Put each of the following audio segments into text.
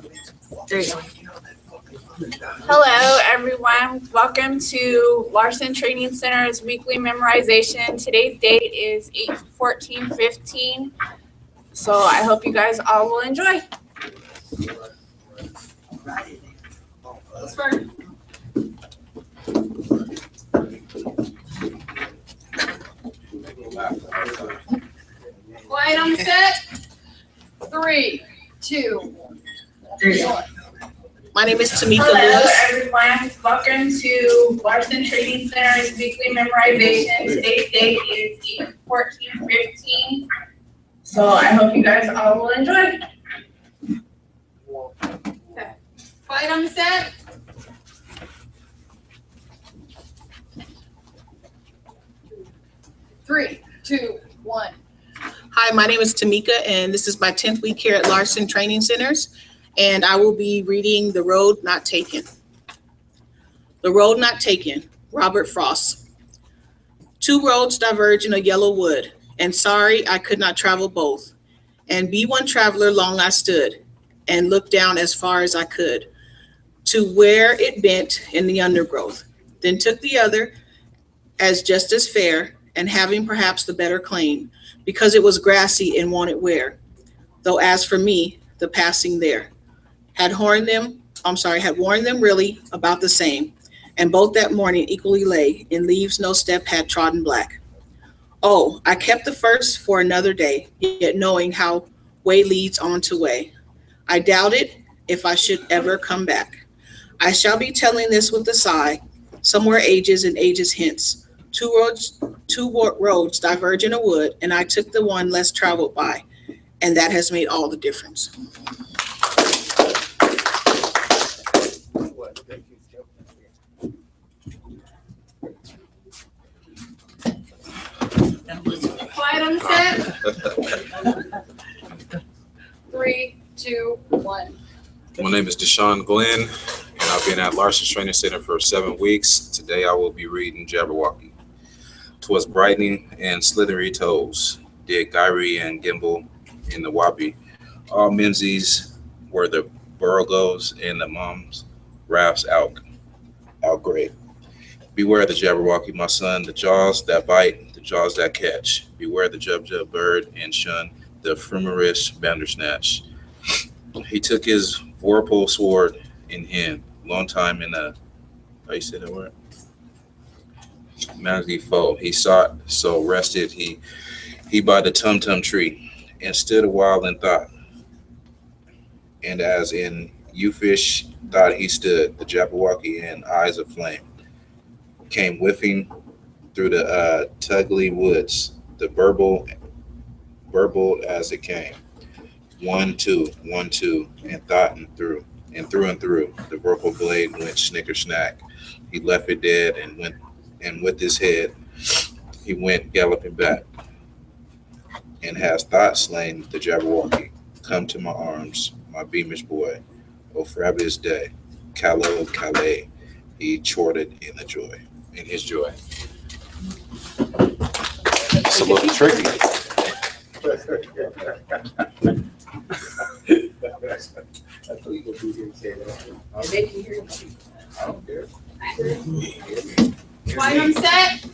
There you go. Hello, everyone. Welcome to Larson Training Center's weekly memorization. Today's date is 8/14/15. So I hope you guys all will enjoy. Let's start. Quiet on the set. 3, 2, 1. My name is Tamika Hello, Lewis. everyone. Welcome to Larson Training Center's weekly memorization. Today's date is 8/14/15. So I hope you guys all will enjoy. Okay. Quiet on the set. Three, two, 1. Hi, my name is Tamika, and this is my 10th week here at Larson Training Centers, and I will be reading The Road Not Taken. The Road Not Taken, Robert Frost. 2 roads diverge in a yellow wood, and sorry I could not travel both. And be one traveler long I stood, and looked down as far as I could, to where it bent in the undergrowth. Then took the other as just as fair, and having perhaps the better claim, because it was grassy and wanted wear. Though as for me, the passing there had worn them really about the same, and both that morning equally lay in leaves no step had trodden black. Oh, I kept the first for another day, yet knowing how way leads on to way. I doubted if I should ever come back. I shall be telling this with a sigh, somewhere ages and ages hence. Two roads diverge in a wood, and I took the one less traveled by, and that has made all the difference. Quiet on the set. 3, 2, 1. My name is Deshaun Glenn, and I've been at Larson Training Center for 7 weeks. Today I will be reading Jabberwocky. 'Twas brightening and slithery toes, did gyre and gimble in the wappy. All menzies were the burrowgoes and the mums rafts out great. Beware the Jabberwocky, my son, the jaws that bite, the jaws that catch. Beware the jub bird and shun the frumerous bandersnatch. He took his vorpal sword in hand, long time in a, how you say that word? Manly foe. He sought, so rested he by the tum-tum tree, and stood a while in thought. And as in youfish thought he stood, the Jabberwocky and eyes of flame came whiffing through the tuggly woods, the burbled as it came. 1, 2, 1, 2, and thought and through. The vorpal blade went snicker snack. He left it dead and with his head he went galloping back. And has thought slain the Jabberwocky. Come to my arms, my beamish boy. O fabulous day, Calais, Calais. He chortled in his joy. It's a little tricky. Quiet on set.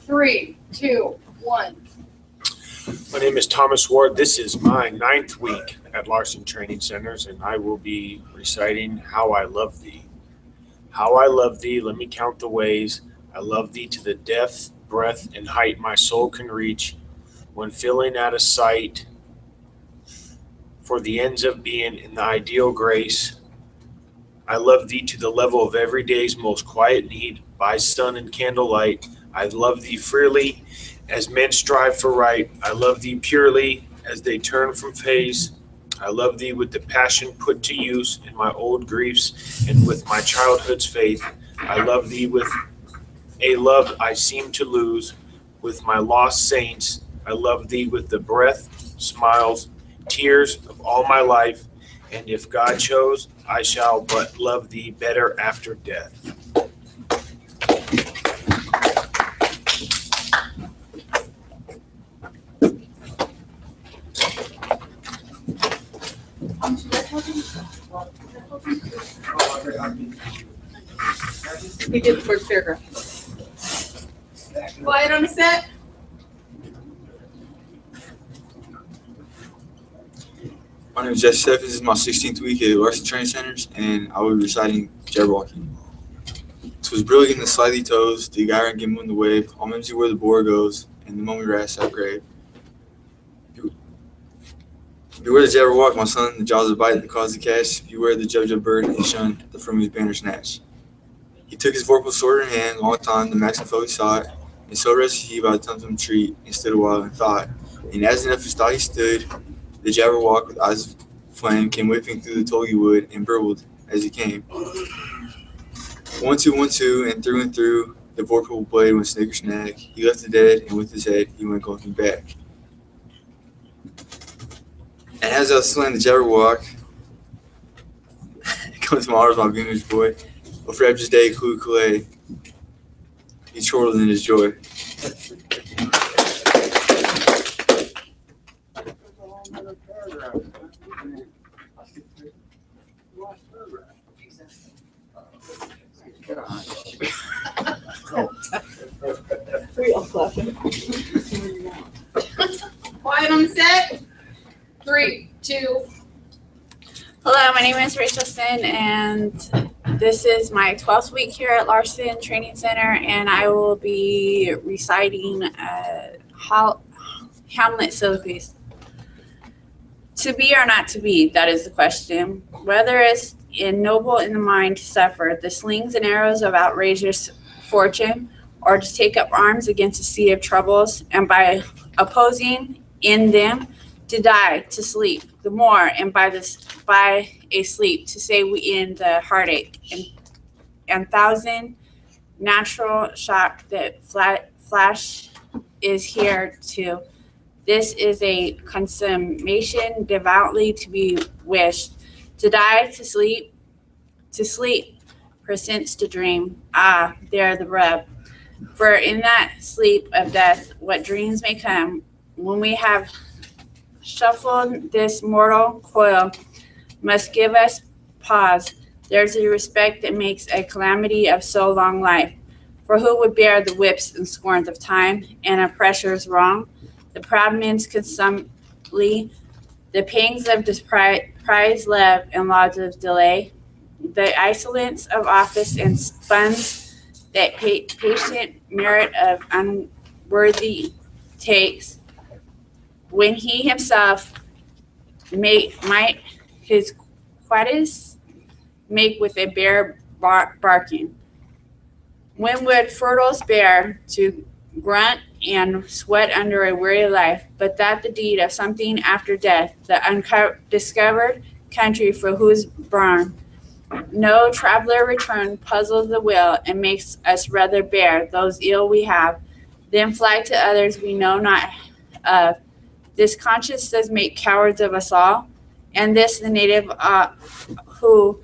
3, 2, 1. My name is Thomas Ward. This is my 9th week at Larson Training Centers, and I will be reciting How I Love Thee. How I love thee, let me count the ways. I love thee to the depth, breadth, and height my soul can reach. When filling out of sight for the ends of being in the ideal grace. I love thee to the level of every day's most quiet need, by sun and candlelight. I love thee freely as men strive for right. I love thee purely as they turn from phase. I love thee with the passion put to use in my old griefs and with my childhood's faith. I love thee with a love I seem to lose with my lost saints. I love thee with the breath, smiles, tears of all my life. And if God chose, I shall but love thee better after death. On to the We did the first paragraph. Quiet on the set. My name is Jess Ward. This is my 16th week at Larson Training Centers, and I will be reciting Jabberwocky. "'Twas brilliant in the slithy toes, the gyre and gimble in the wave, all mimsy where the boar goes, and the mummy rats out grave. Beware the Jabberwock, my son, the jaws that bite and cause the catch. Beware the jub bird, and shun the from whose banner snatch. He took his vorpal sword in hand, long time the maxim foe he sought, and so rested he by the tum-tum tree, and stood a while in thought. And as enough his thought he stood, the Jabberwock with eyes of flame came whipping through the tulgey wood, and burbled as he came. 1, 2, 1, 2, and through the vorpal blade went snicker snack. He left the dead, and with his head he went glunking back. And as I was slaying the Jabberwock, comes my arms, my beamish boy. Oh, for Abj's day, clue clay. He chortled in his joy. We all clapping. Quiet on the set. 3, 2. Hello, my name is Rachel, and this is my 12th week here at Larson Training Center, and I will be reciting Hamlet syllabus. To be or not to be, that is the question. Whether it's noble in the mind to suffer the slings and arrows of outrageous fortune, or to take up arms against a sea of troubles, and by opposing in them to die, to sleep the more, and by a sleep to say we end the heartache and thousand natural shock that flash is here too. This is a consummation devoutly to be wished. To die, to sleep, presents to dream. Ah, there the rub. For in that sleep of death, what dreams may come, when we have shuffled this mortal coil, must give us pause. There's a respect that makes a calamity of so long life. For who would bear the whips and scorns of time, and oppressor's wrong? The proud men's consumly, the pangs of despised love and laws of delay, the isolence of office and funds that patient merit of unworthy takes, when he himself might his quietus make with a bare barking. When would fertiles bear to grunt and sweat under a weary life, but that the deed of something after death, the undiscovered country for whose bourne no traveler return, puzzles the will and makes us rather bear those ill we have, then fly to others we know not of. This conscience does make cowards of us all, and this the native who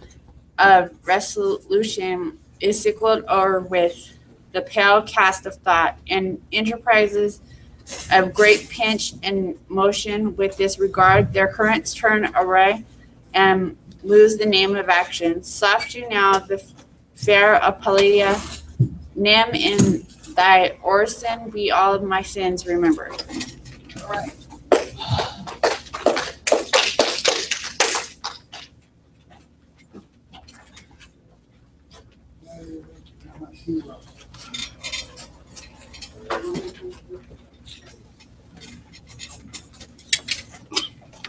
of resolution is sickled o'er with the pale cast of thought, and enterprises of great pinch and motion with this regard, their currents turn awry and lose the name of action. Soft you now the fair Apollonia, Nim in thy orison be all of my sins remembered. All right.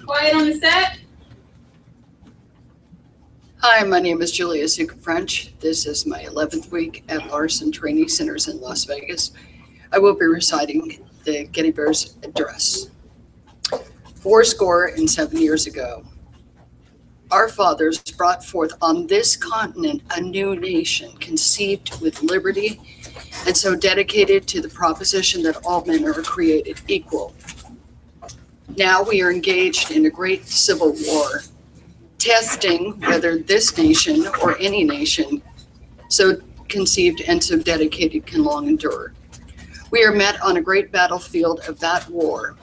Quiet on the set. Hi, my name is Julia Suka French. This is my 11th week at Larson Training Centers in Las Vegas. I will be reciting the Gettysburg's Address. 77 years ago, our fathers brought forth on this continent a new nation conceived with liberty and so dedicated to the proposition that all men are created equal. Now we are engaged in a great civil war, testing whether this nation or any nation so conceived and so dedicated can long endure. We are met on a great battlefield of that war.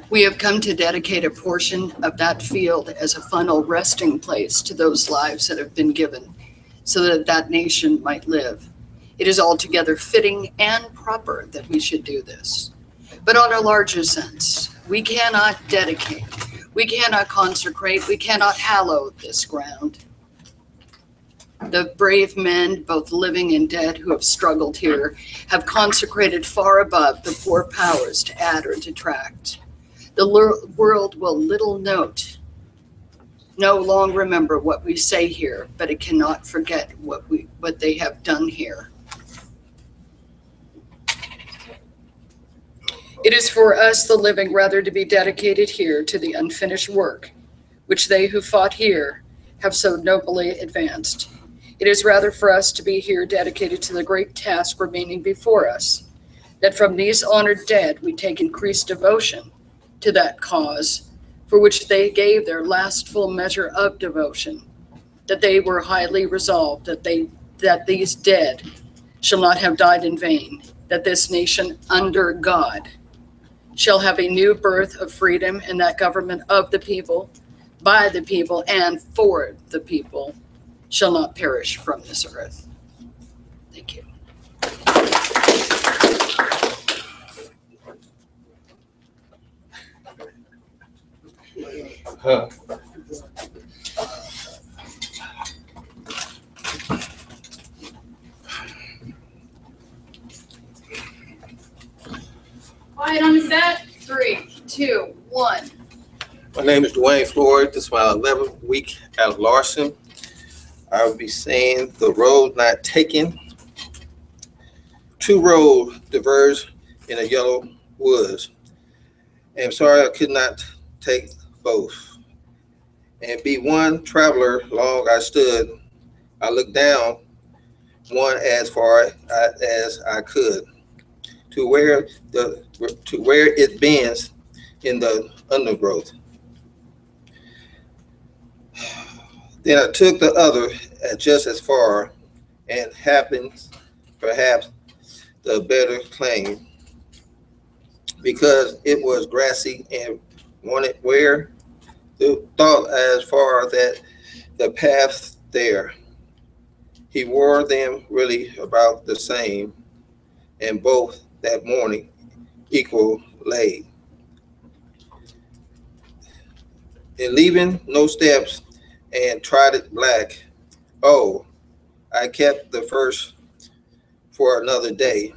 We have come to dedicate a portion of that field as a final resting place to those lives that have been given so that that nation might live. It is altogether fitting and proper that we should do this. But on a larger sense, we cannot dedicate, we cannot consecrate, we cannot hallow this ground. The brave men, both living and dead, who have struggled here, have consecrated far above the poor powers to add or detract. The world will little note, no long remember what we say here, but it cannot forget what they have done here. It is for us, the living, rather to be dedicated here to the unfinished work, which they who fought here have so nobly advanced. It is rather for us to be here dedicated to the great task remaining before us, that from these honored dead we take increased devotion to that cause for which they gave their last full measure of devotion, that they were highly resolved that these dead shall not have died in vain, that this nation under God shall have a new birth of freedom, and that government of the people, by the people, and for the people shall not perish from this earth. Thank you. Quiet on the set. 3, 2, 1. My name is Duane Floor. This is my 11th week at Larson. I will be saying the road not taken. Two roads diverge in a yellow woods. And I'm sorry I could not take both. And be one traveler long I stood. I looked down one as far as I could to where it bends in the undergrowth. Then I took the other just as far, and happens perhaps the better claim, because it was grassy and wanted where the thought as far that the path there. He wore them really about the same, and both that morning equal laid. In leaving no steps and tried it black, oh, I kept the first for another day.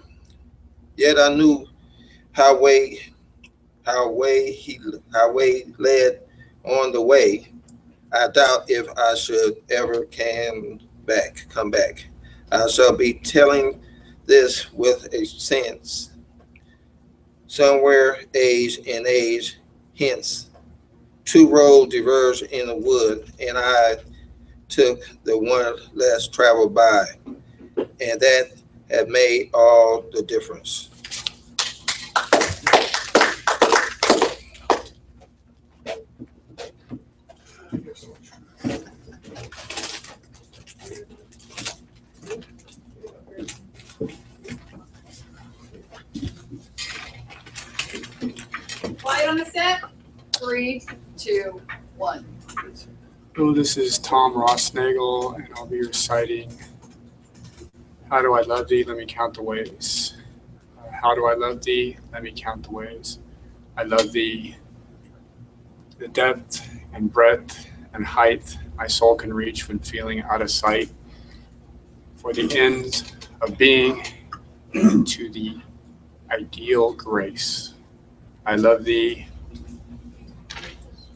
Yet I knew how way led on the way. I doubt if I should ever come back. I shall be telling this with a sense. Somewhere age and age hence, two roads diverged in the wood, and I took the one less traveled by, and that had made all the difference. Quiet on the set. 3, 2, 1. Hello, this is Tom Rossnagel, and I'll be reciting How Do I Love Thee? Let Me Count the Ways. How do I love thee? Let me count the ways. I love thee, the depth and breadth and height my soul can reach when feeling out of sight. For the ends of being to the ideal grace. I love thee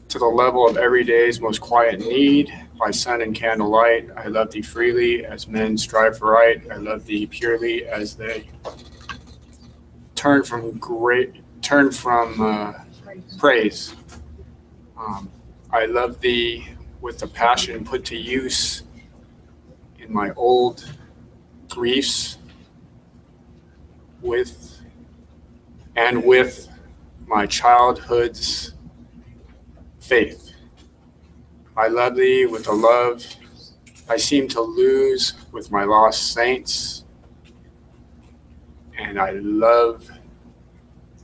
to the level of every day's most quiet need, by sun and candlelight. I love thee freely as men strive for right. I love thee purely as they turn from praise. I love thee with the passion put to use in my old griefs, with my childhood's faith. I love thee with a love I seem to lose with my lost saints, and I love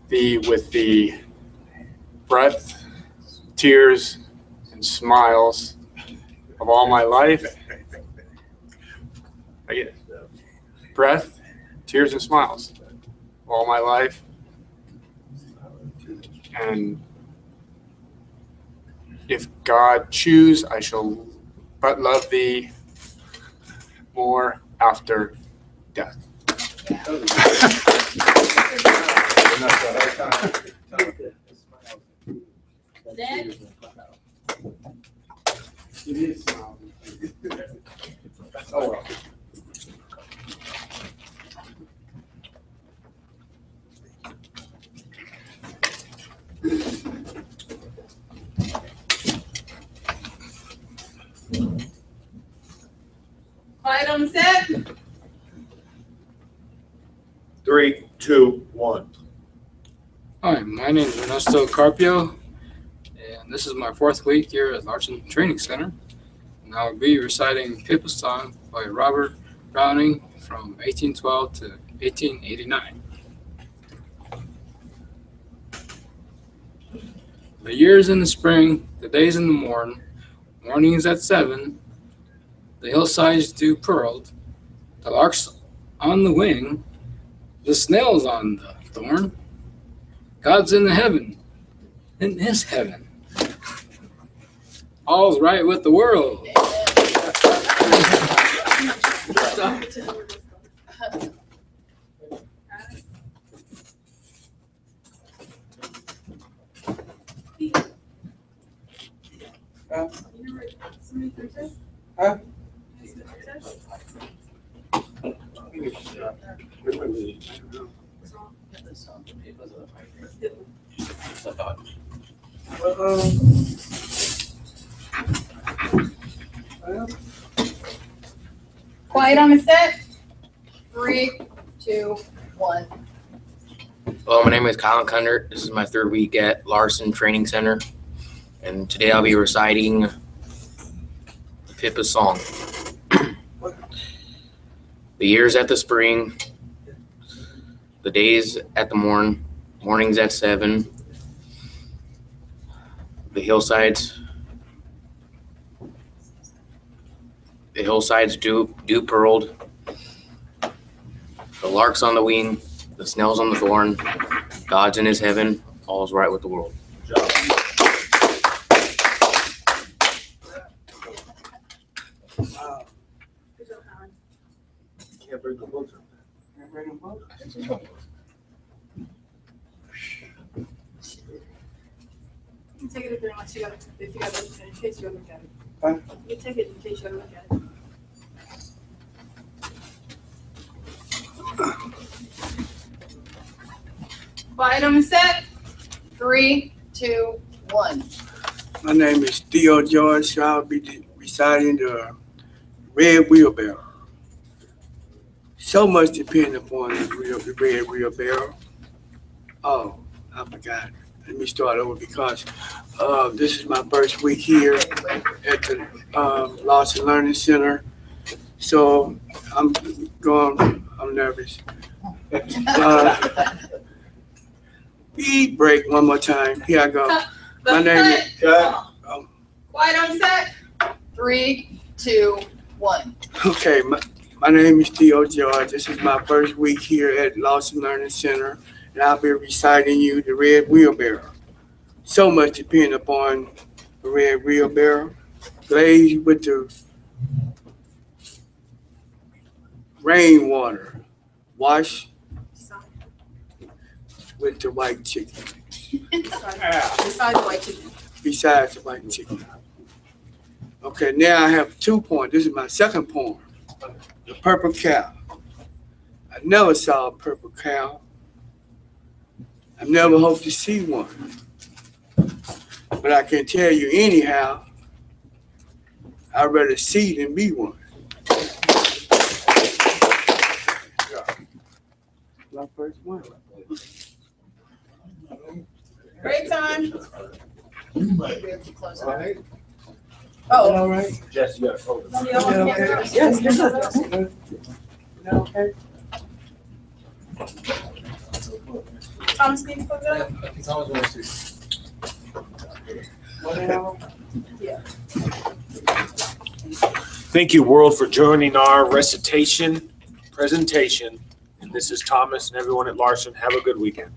thee with the breath, tears, and smiles of all my life. I get breath, tears, and smiles of all my life. And if God choose, I shall but love thee more after death. Oh, well. Quiet on set. 3, 2, 1. Hi, my name is Ernesto Carpio, and this is my 4th week here at Larson Training Center. And I'll be reciting Pippa Song by Robert Browning from 1812 to 1889. The years in the spring, the days in the morn, mornings at 7, the hillsides dew pearled, the larks on the wing, the snails on the thorn. God's in the heaven, in his heaven. All's right with the world. Quiet on the set. 3, 2, 1. Hello, my name is Colin Cundert. This is my 3rd week at Larson Training Center. And today I'll be reciting the Pippa Song. The years at the spring, the days at the morn, mornings at 7, the hillsides dew pearled, the larks on the wing, the snails on the thorn, God's in his heaven, all's right with the world. Good job. Can't bring the books up. You can take it if you want to, if you got it, in case you look at it. Huh? You can take it in case you look at it. Quiet on the set. 3, 2, 1. My name is Theo George. I'll be reciting the Red Wheelbarrow. So much depends upon the Red Wheelbarrow. Oh, I forgot. Let me start over because this is my first week here at the Larson Learning Center. So I'm nervous. Beat break one more time. Here I go. My name is Quiet on set. 3, 2, 1. Okay, my name is Theo George. This is my first week here at Larson Learning Center, and I'll be reciting you the Red Wheelbarrow. So much depends upon the Red Wheelbarrow. Glazed with the rainwater. Wash with the white chicken. Besides the white chicken. Besides the white chicken. Okay, now I have 2 poems. This is my second poem. The Purple Cow. I never saw a purple cow. I never hope to see one. But I can tell you anyhow, I'd rather see than be one. My first one. Break time. We have to close it. Oh, Oh. all right. Jess, you got to hold it. Yes, okay. Thomas, can you close it? Thank you, world, for joining our recitation presentation. And this is Thomas and everyone at Larson. Have a good weekend.